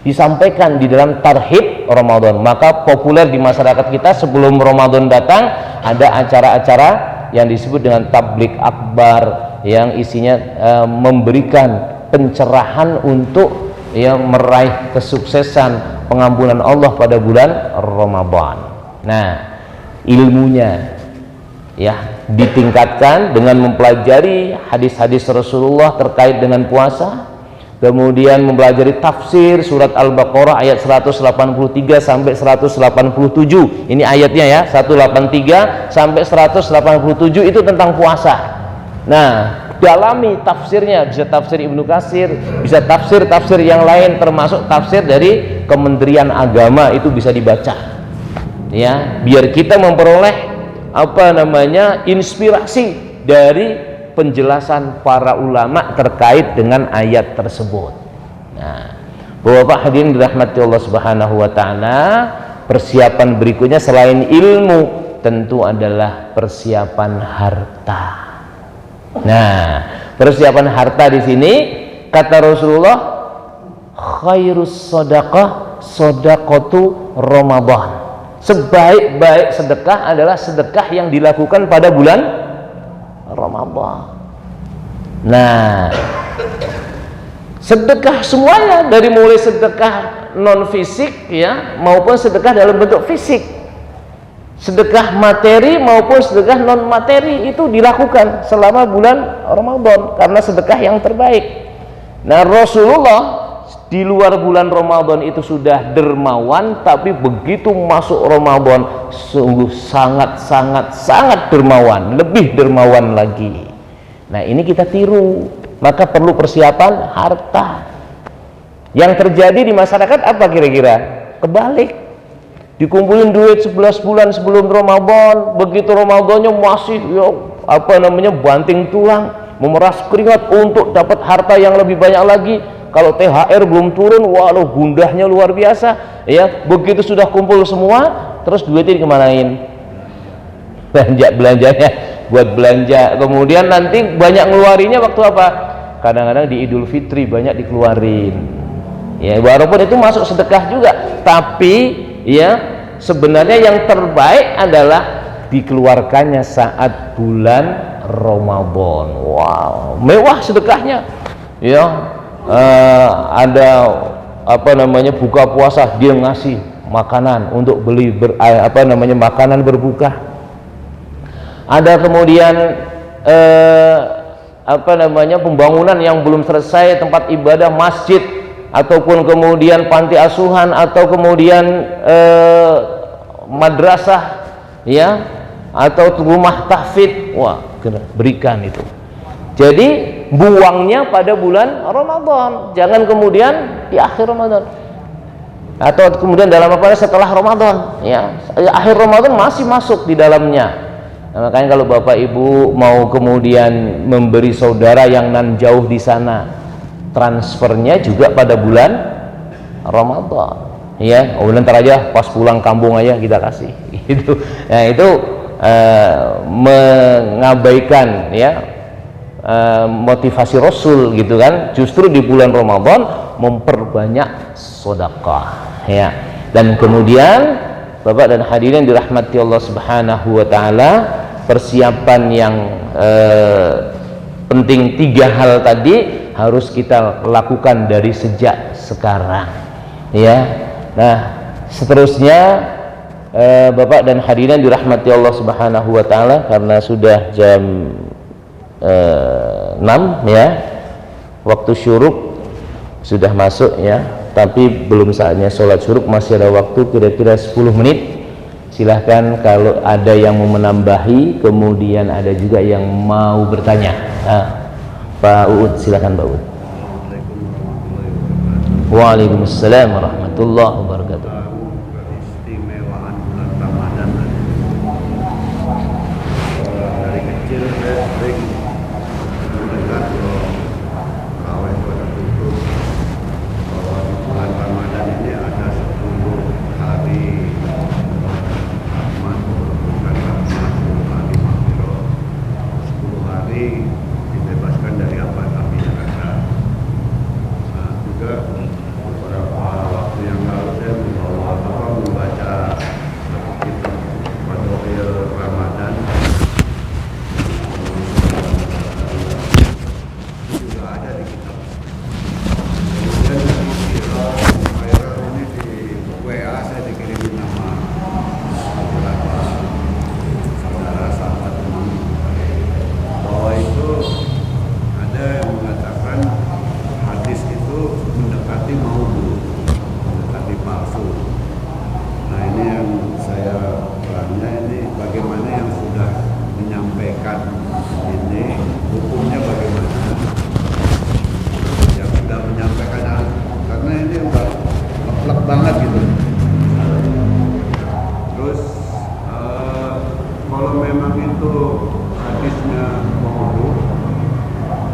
disampaikan di dalam tarhib Ramadan. Maka populer di masyarakat kita sebelum Ramadan datang ada acara-acara yang disebut dengan tablik akbar, yang isinya memberikan pencerahan untuk, ya, meraih kesuksesan pengampunan Allah pada bulan Ramadan. Nah, ilmunya, ya, ditingkatkan dengan mempelajari hadis-hadis Rasulullah terkait dengan puasa, kemudian mempelajari tafsir surat Al-Baqarah ayat 183 sampai 187. Ini ayatnya, ya, 183 sampai 187 itu tentang puasa. Nah, dalami tafsirnya, bisa tafsir Ibnu Katsir, bisa tafsir-tafsir yang lain, termasuk tafsir dari Kementerian Agama, itu bisa dibaca, ya, biar kita memperoleh inspirasi dari penjelasan para ulama terkait dengan ayat tersebut. Nah, Bapak hadirin dirahmati Allah Subhanahu wa taala, persiapan berikutnya selain ilmu tentu adalah persiapan harta. Nah, persiapan harta di sini kata Rasulullah, khairus shadaqah shadaqatu Ramadan. Sebaik-baik sedekah adalah sedekah yang dilakukan pada bulan Ramadan. Nah, sedekah semuanya, dari mulai sedekah non fisik ya maupun sedekah dalam bentuk fisik, sedekah materi maupun sedekah non materi itu dilakukan selama bulan Ramadan karena sedekah yang terbaik. Nah, Rasulullah di luar bulan Ramadan itu sudah dermawan, tapi begitu masuk Ramadan sungguh sangat dermawan, lebih dermawan lagi. Nah, ini kita tiru, maka perlu persiapan harta. Yang terjadi di masyarakat apa kira-kira? Kebalik, dikumpulin duit 11 bulan sebelum Ramadan, begitu Ramadannya masih banting tulang, memeras keringat untuk dapat harta yang lebih banyak lagi. Kalau THR belum turun, waduh gundahnya luar biasa ya. Begitu sudah kumpul semua, terus duitnya dikemanain? Belanjanya buat belanja, kemudian nanti banyak ngeluarinnya waktu apa? Kadang-kadang di Idul Fitri banyak dikeluarin ya, walaupun itu masuk sedekah juga, tapi ya sebenarnya yang terbaik adalah dikeluarkannya saat bulan Ramadan. Wow, mewah sedekahnya ya. Ada buka puasa, dia ngasih makanan untuk beli makanan berbuka. Ada kemudian pembangunan yang belum selesai, tempat ibadah, masjid, ataupun kemudian panti asuhan, atau kemudian madrasah ya, atau rumah tahfidz, wah berikan itu. Jadi buangnya pada bulan Ramadan, jangan kemudian di akhir Ramadan atau kemudian setelah Ramadan ya. Akhir Ramadan masih masuk di dalamnya. Nah, makanya kalau Bapak Ibu mau kemudian memberi saudara yang nan jauh di sana, transfernya juga pada bulan Ramadan ya. Nanti aja pas pulang kampung aja kita kasih gitu. Nah, itu mengabaikan ya motivasi Rasul gitu kan. Justru di bulan Ramadan memperbanyak sedekah ya. Dan kemudian Bapak dan hadirin dirahmati Allah Subhanahu wa taala, persiapan yang penting 3 hal tadi harus kita lakukan dari sejak sekarang ya. Nah, seterusnya Bapak dan hadirin dirahmati Allah Subhanahu wa taala, karena sudah jam 6 ya, waktu syuruk sudah masuk ya, tapi belum saatnya sholat syuruk, masih ada waktu kira-kira 10 menit. Silahkan kalau ada yang mau menambahi, kemudian ada juga yang mau bertanya. Pak Uud, silahkan Pak Uud. Waalaikumsalam warahmatullahi wabarakatuh. Keistimewaan bulan Ramadan dari kecil saya sering mendengar bahwa pada tutup bahwa di bulan Ramadan ini ada 10 hari rahmat, bukan rahmat, 10 hari maghfirah, 10 hari dibebaskan dari apa api neraka. Nah, juga beberapa waktu yang lalu saya membaca kitab Fadhail Ramadan, juga ada di kitab. Kemudian dari viral ini di WA saya dikirimin nama beberapa saudara sahabat teman bahwa itu ada yang mengatakan hadis itu mendekati maudhu, mendekati palsu. Nah, ini yang saya tanya, ini bagaimana yang sudah menyampaikan ini, hukumnya bagaimana? Yang sudah menyampaikan, karena ini udah ngeplek banget gitu. Terus kalau memang itu hadisnya maudhu,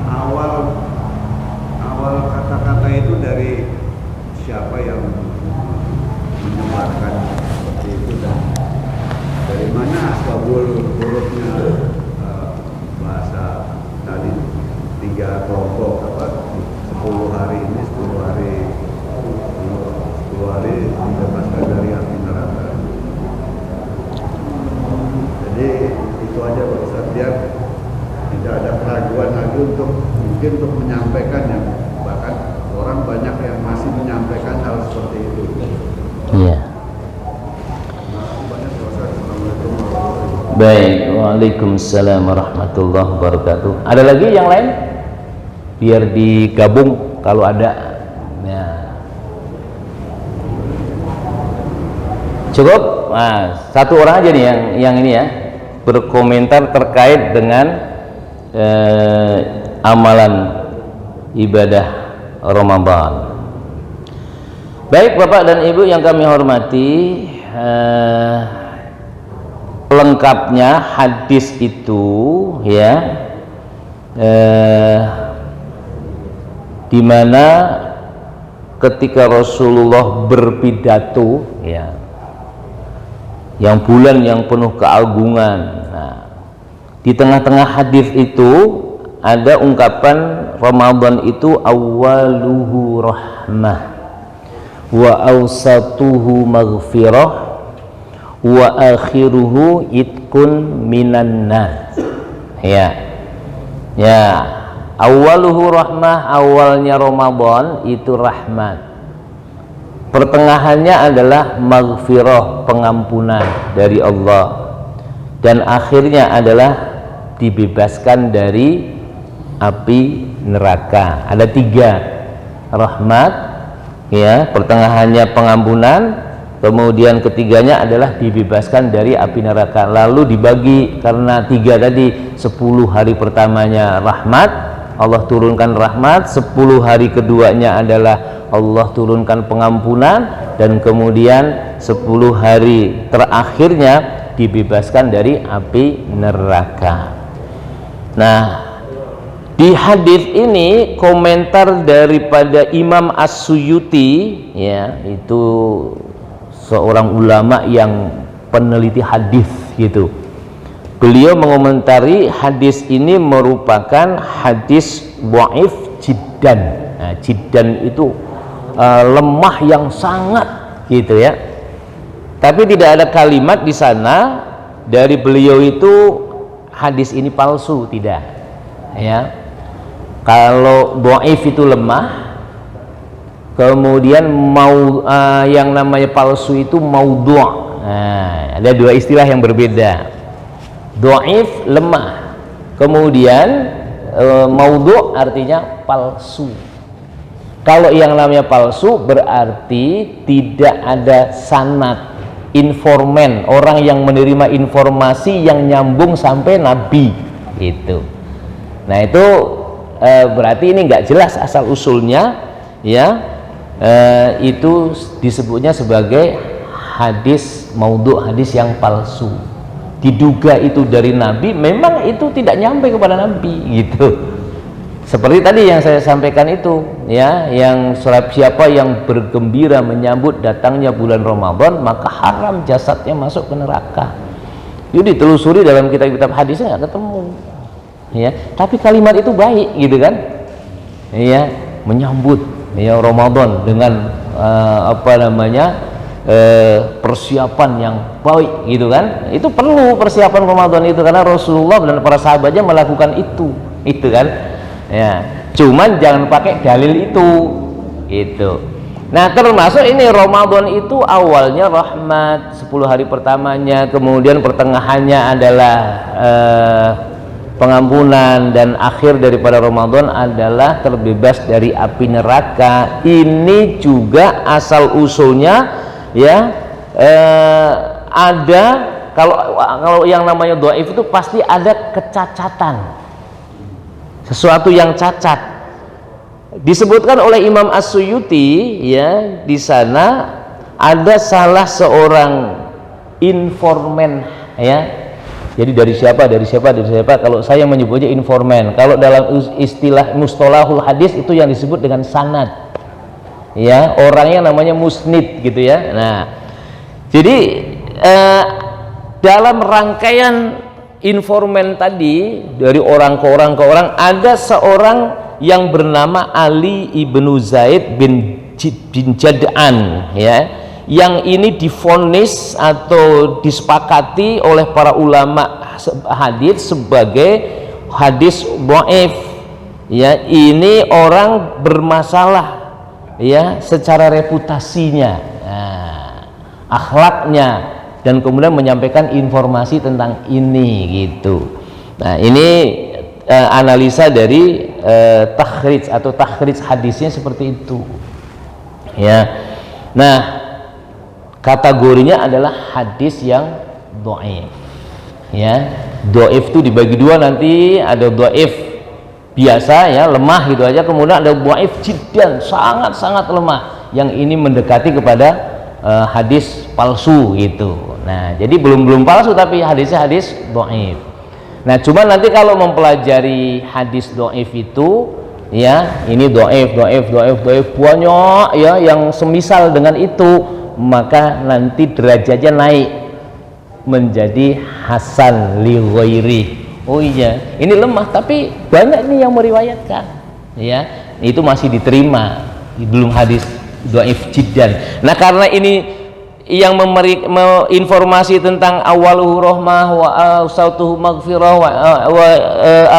awal kata-kata itu dari siapa yang menyebarkan seperti itu, dan dari mana asbabul hurufnya, bahasa tadi 3 kelompok 10 hari ini, 10 hari dibebaskan dari api neraka. Jadi itu aja Pak Ustaz, biar tidak ada keraguan lagi untuk mungkin untuk menyampaikannya. Bahkan orang banyak yang masih menyampaikan hal seperti itu. Iya. Baik, waalaikumsalam warahmatullahi wabarakatuh. Ada lagi yang lain? Biar digabung kalau ada. Ya. Cukup? Nah, satu orang aja nih yang ini ya, berkomentar terkait dengan amalan ibadah Ramadan. Baik Bapak dan Ibu yang kami hormati, lengkapnya hadis itu ya, di mana ketika Rasulullah berpidato ya, yang bulan yang penuh keagungan. Nah, di tengah-tengah hadis itu ada ungkapan Ramadan itu awaluhu rahmah wa awsatuhu maghfirah wa akhiruhu itkun minan nar. Ya. Ya, awaluhu rahmah, awalnya Ramadan itu rahmat. Pertengahannya adalah maghfirah, pengampunan dari Allah, dan akhirnya adalah dibebaskan dari api neraka. Ada 3 rahmat ya, pertengahannya pengampunan, kemudian ketiganya adalah dibebaskan dari api neraka. Lalu dibagi karena 3 tadi, 10 hari pertamanya rahmat, Allah turunkan rahmat, 10 hari keduanya adalah Allah turunkan pengampunan, dan kemudian 10 hari terakhirnya dibebaskan dari api neraka. Nah, di hadis ini komentar daripada Imam As-Suyuti ya, itu seorang ulama yang peneliti hadis gitu. Beliau mengomentari hadis ini merupakan hadis dhaif jiddan. Nah, jiddan itu lemah yang sangat gitu ya. Tapi tidak ada kalimat di sana dari beliau itu hadis ini palsu, tidak. Ya. Kalau dhaif itu lemah, kemudian yang namanya palsu itu maudhu'. Nah, ada 2 istilah yang berbeda. Dhaif lemah, kemudian maudhu' artinya palsu. Kalau yang namanya palsu berarti tidak ada sanad, informan, orang yang menerima informasi yang nyambung sampai Nabi itu. Nah itu berarti ini nggak jelas asal usulnya ya, itu disebutnya sebagai hadis maudhu', hadis yang palsu. Diduga itu dari Nabi, memang itu tidak nyampe kepada Nabi gitu. Seperti tadi yang saya sampaikan itu ya, yang siapa yang bergembira menyambut datangnya bulan Ramadan, maka haram jasadnya masuk ke neraka. Jadi ditelusuri dalam kitab-kitab hadisnya nggak ketemu ya, tapi kalimat itu baik gitu kan ya, menyambut ya Ramadan dengan persiapan yang baik gitu kan. Itu perlu persiapan Ramadan itu, karena Rasulullah dan para sahabatnya melakukan itu kan ya. Cuman jangan pakai dalil itu. Nah, termasuk ini Ramadan itu awalnya rahmat, 10 hari pertamanya, kemudian pertengahannya adalah pengampunan, dan akhir daripada Ramadan adalah terbebas dari api neraka. Ini juga asal usulnya ya, ada kalau yang namanya dhaif itu pasti ada kecacatan, sesuatu yang cacat. Disebutkan oleh Imam As-Suyuti ya, di sana ada salah seorang informan ya. Jadi dari siapa? Kalau saya menyebutnya informan. Kalau dalam istilah mustalahul hadis itu yang disebut dengan sanad. Ya, orangnya namanya musnid gitu ya. Nah, jadi dalam rangkaian informan tadi dari orang ke orang ada seorang yang bernama Ali ibnu Zaid bin Jad'an ya, yang ini divonis atau disepakati oleh para ulama hadis sebagai hadis dhaif, ya ini orang bermasalah ya secara reputasinya, akhlaknya, dan kemudian menyampaikan informasi tentang ini gitu. Nah ini analisa dari takhrij atau takhrij hadisnya seperti itu ya. Nah kategorinya adalah hadis yang dhaif ya. Dhaif itu dibagi dua nanti, ada dhaif biasa ya, lemah gitu aja, kemudian ada dhaif jiddan, sangat-sangat lemah, yang ini mendekati kepada hadis palsu gitu. Nah jadi belum palsu tapi hadisnya hadis dhaif. Nah cuma nanti kalau mempelajari hadis dhaif itu ya, ini dhaif banyak ya yang semisal dengan itu, maka nanti derajatnya naik menjadi hasan li ghairi. Oh iya, ini lemah tapi banyak nih yang meriwayatkan ya, itu masih diterima, belum hadis dhaif jiddan. Nah karena ini yang informasi tentang awaluhu rahmah wa awsatuhu maghfirah wa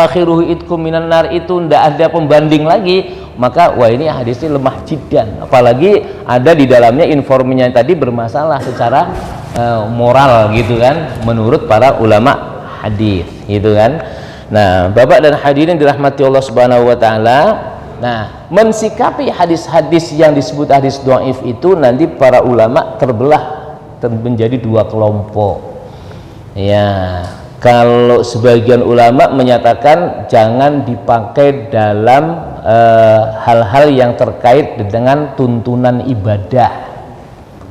akhiruhu idkum minan nar itu tidak ada pembanding lagi, maka wah ini hadisnya lemah jiddan, apalagi ada di dalamnya informnya tadi bermasalah secara moral gitu kan, menurut para ulama hadis gitu kan. Nah Bapak dan hadirin dirahmati Allah Subhanahu wa taala, nah mensikapi hadis-hadis yang disebut hadis dhaif itu nanti para ulama terbelah menjadi dua kelompok ya. Kalau sebagian ulama menyatakan jangan dipakai dalam hal-hal yang terkait dengan tuntunan ibadah,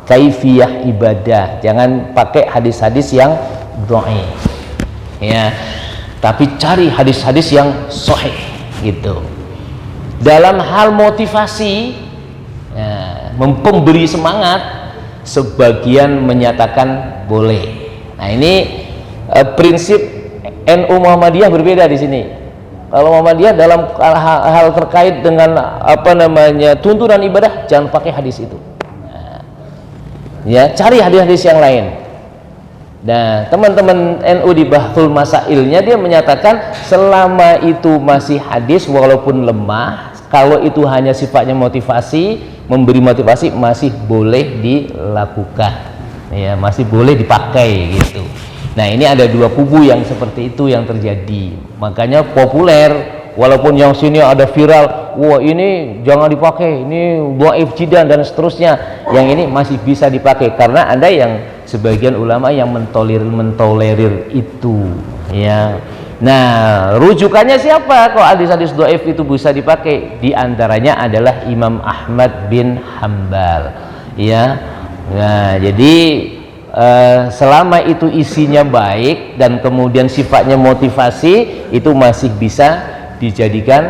kaifiyah ibadah, jangan pakai hadis-hadis yang dhaif ya, tapi cari hadis-hadis yang sahih gitu. Dalam hal motivasi ya, memberi semangat, sebagian menyatakan boleh. Nah ini prinsip NU Muhammadiyah berbeda di sini. Kalau Muhammadiyah dalam hal terkait dengan apa namanya tuntunan ibadah, jangan pakai hadis itu. Nah, ya cari hadis-hadis yang lain. Nah teman-teman NU di Bahthul Masailnya dia menyatakan selama itu masih hadis walaupun lemah, kalau itu hanya sifatnya motivasi, memberi motivasi, masih boleh dilakukan ya, masih boleh dipakai gitu. Nah ini ada dua kubu yang seperti itu yang terjadi, makanya populer, walaupun yang sini ada viral, wah ini jangan dipakai, ini dhaif jiddan dan seterusnya, yang ini masih bisa dipakai karena ada yang sebagian ulama yang mentolerir itu ya. Nah rujukannya siapa kok hadis-hadis dhaif itu bisa dipakai? Di antaranya adalah Imam Ahmad bin Hambal ya. Nah jadi selama itu isinya baik dan kemudian sifatnya motivasi, itu masih bisa dijadikan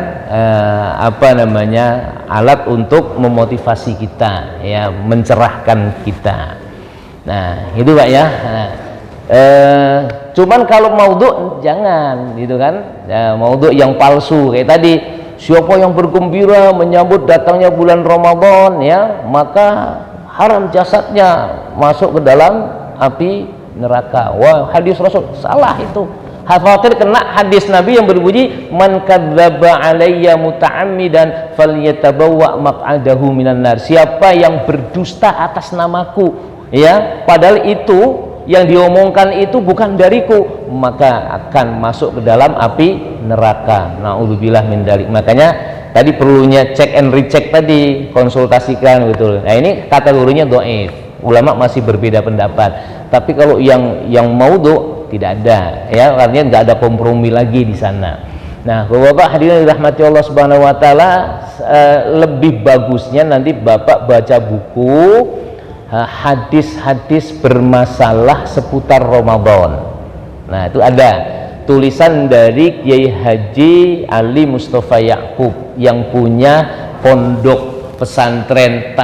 apa namanya alat untuk memotivasi kita ya, mencerahkan kita. Nah itu Pak ya. Nah, cuman kalau maudhu jangan gitu kan ya, maudhu yang palsu kayak tadi, siapa yang bergembira menyambut datangnya bulan Ramadan ya, maka haram jasadnya, masuk ke dalam api neraka. Wah hadis Rasul salah itu, khawatir kena hadis Nabi yang berbunyi man kadzdzaba alayya muta'ammidan falyatabawwa maq'adahu minan nar. Siapa yang berdusta atas namaku ya, padahal itu yang diomongkan itu bukan dariku, maka akan masuk ke dalam api neraka. Na'udzubillah min dzalik. Makanya tadi perlunya cek and recheck tadi, konsultasikan gitu. Nah ini kategorinya dhaif, ulama masih berbeda pendapat. Tapi kalau yang maudhu tidak ada ya, artinya nggak ada kompromi lagi di sana. Nah Bapak hadirin dirahmati Allah Subhanahu wa taala, lebih bagusnya nanti Bapak baca buku hadis-hadis bermasalah seputar Ramadan. Nah itu ada tulisan dari Kiai Haji Ali Mustafa Ya'qub yang punya pondok pesantren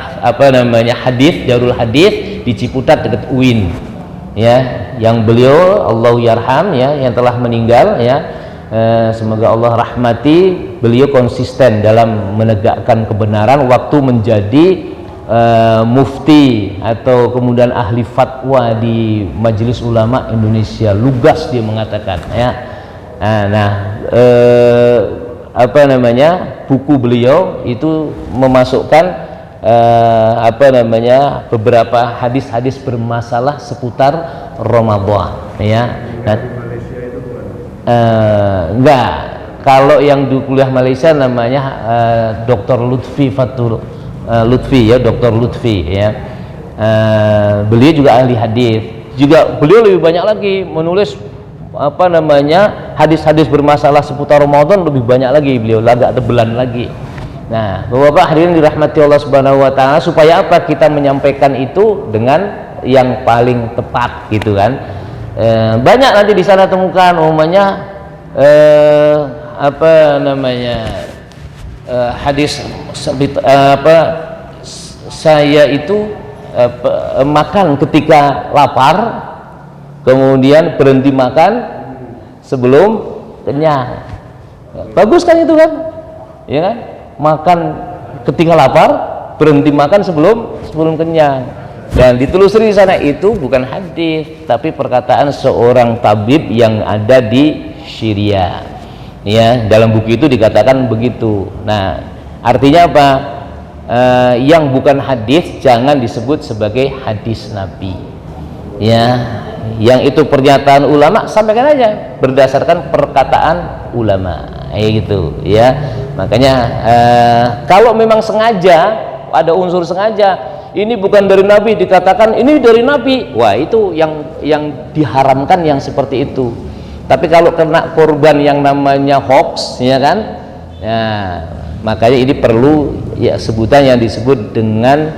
hadis Darul Hadis di Ciputat dekat UIN ya, yang beliau Allah yarham ya, yang telah meninggal ya, semoga Allah rahmati. Beliau konsisten dalam menegakkan kebenaran waktu menjadi mufti atau kemudian ahli fatwa di Majelis Ulama Indonesia. Lugas dia mengatakan ya, Apa namanya, buku beliau itu memasukkan beberapa hadis-hadis bermasalah seputar Ramadan, ya. Nah, Di Malaysia itu bukan? enggak, kalau yang di kuliah Malaysia namanya Dr. Lutfi Fatul Lutfi, ya, Dr. Lutfi, ya. Beliau juga ahli hadis, juga beliau lebih banyak lagi menulis hadis-hadis bermasalah seputar Ramadan, lebih banyak lagi, beliau agak tebelan lagi. Nah, Bapak hadirin dirahmati Allah Subhanahu wa taala, supaya apa? Kita menyampaikan itu dengan yang paling tepat, gitu kan. Banyak nanti di sana temukan umumnya hadis saya itu makan ketika lapar, kemudian berhenti makan sebelum kenyang. Bagus kan itu kan, ya kan? Makan ketika lapar, berhenti makan sebelum kenyang. Dan ditelusuri di sana itu bukan hadis, tapi perkataan seorang tabib yang ada di Syria. Ya, dalam buku itu dikatakan begitu. Nah, artinya apa? Yang bukan hadis jangan disebut sebagai hadis Nabi. Ya, yang itu pernyataan ulama, sampaikan aja berdasarkan perkataan ulama, gitu, ya. Makanya kalau memang sengaja, ada unsur sengaja, ini bukan dari Nabi, dikatakan ini dari Nabi, wah itu yang diharamkan yang seperti itu. Tapi kalau kena korban yang namanya hoax, ya kan, ya, makanya ini perlu, ya, sebutan yang disebut dengan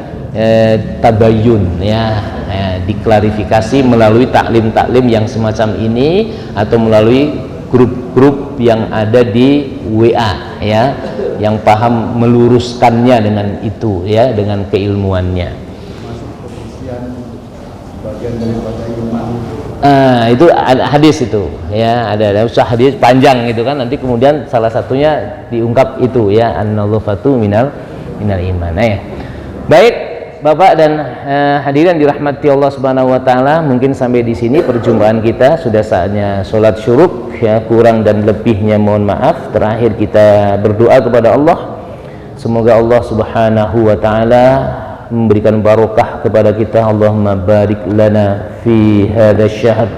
tabayun, ya, diklarifikasi melalui taklim yang semacam ini, atau melalui grup-grup yang ada di WA, ya, yang paham meluruskannya dengan itu, ya, dengan keilmuannya. Masuk kebersihan bagian daripada iman. Itu hadis itu, ya, ada usah hadis panjang gitu kan, nanti kemudian salah satunya diungkap itu, ya, an-nadhafatu minal iman, ya. Baik, Bapak dan hadirin dirahmati Allah Subhanahu wa taala, mungkin sampai di sini perjumpaan kita, sudah saatnya sholat syuruk, ya, kurang dan lebihnya mohon maaf. Terakhir kita berdoa kepada Allah, semoga Allah Subhanahu wa taala memberikan barokah kepada kita. Allahumma barik lana fi hadzal syahr,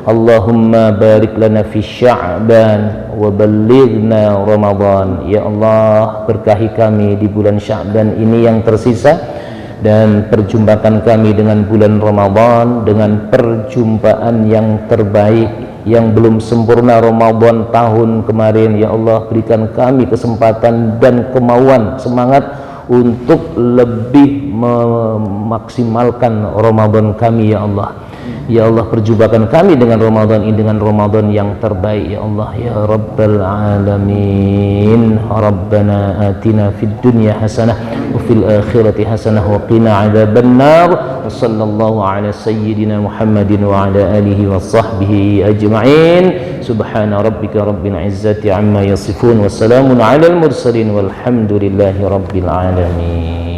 Allahumma barik lana fi Sya'ban wa ballighna Ramadan. Ya Allah, berkahi kami di bulan Sya'ban ini yang tersisa, dan perjumpakan kami dengan bulan Ramadan dengan perjumpaan yang terbaik, yang belum sempurna Ramadan tahun kemarin. Ya Allah, berikan kami kesempatan dan kemauan, semangat untuk lebih memaksimalkan Ramadan kami, ya Allah. Ya Allah, perjumpakan kami dengan Ramadan ini dengan Ramadan yang terbaik, ya Allah, ya Rabbal Alamin. Rabbana atina fid dunya hasanah wa fil akhirati hasanah wa qina adzabannar. Wa sallallahu ala sayyidina Muhammadin wa ala alihi wa sahbihi ajma'in. Subhana rabbika rabbil izzati amma yasifun, wa salamun alal mursalin walhamdulillahi rabbil alamin.